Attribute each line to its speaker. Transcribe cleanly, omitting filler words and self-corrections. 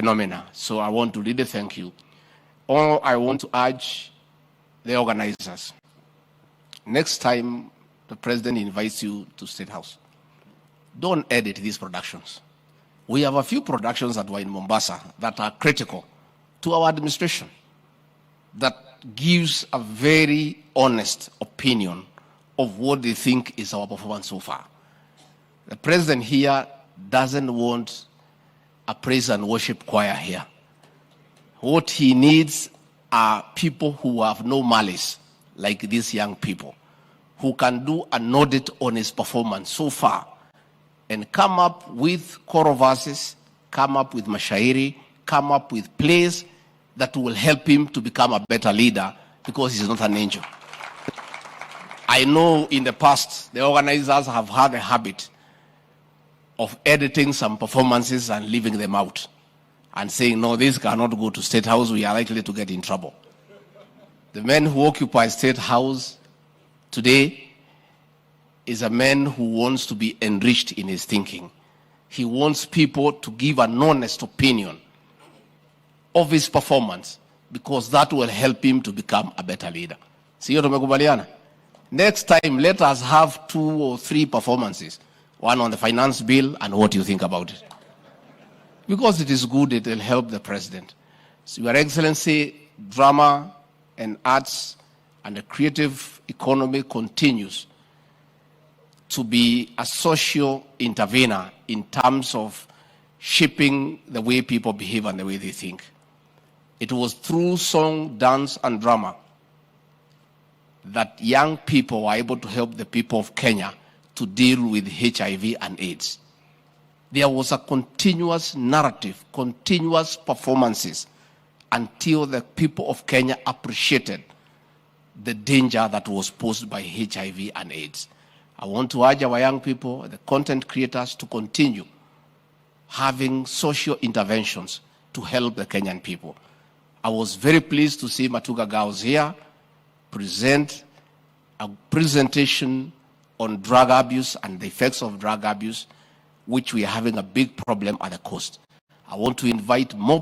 Speaker 1: phenomena. So I want to really thank you. Or I want to urge the organizers. Next time the president invites you to State House, don't edit these productions. We have a few productions that were in Mombasa that are critical to our administration, that gives a very honest opinion of what they think is our performance so far. The president here doesn't want a praise and worship choir here. What he needs are people who have no malice, like these young people, who can do an audit on his performance so far and come up with choral verses, come up with mashairi, come up with plays that will help him to become a better leader, because he's not an angel. I know in the past, the organizers have had a habit of editing some performances and leaving them out and saying, no, this cannot go to State House, we are likely to get in trouble. The man who occupies State House today is a man who wants to be enriched in his thinking. He wants people to give an honest opinion of his performance, because that will help him to become a better leader. Sio tumekubaliana? Next time, let us have 2 or 3 performances. One on the finance bill and what you think about it. Because it is good, it will help the president. So, Your Excellency, drama and arts and the creative economy continues to be a social intervener in terms of shaping the way people behave and the way they think. It was through song, dance, and drama that young people were able to help the people of Kenya to deal with HIV and AIDS. There was a continuous narrative, continuous performances, until the people of Kenya appreciated the danger that was posed by HIV and AIDS. I want to urge our young people, the content creators, to continue having social interventions to help the Kenyan people. I was very pleased to see Matuga Girls here present a presentation on drug abuse and the effects of drug abuse, which we are having a big problem at the coast. I want to invite more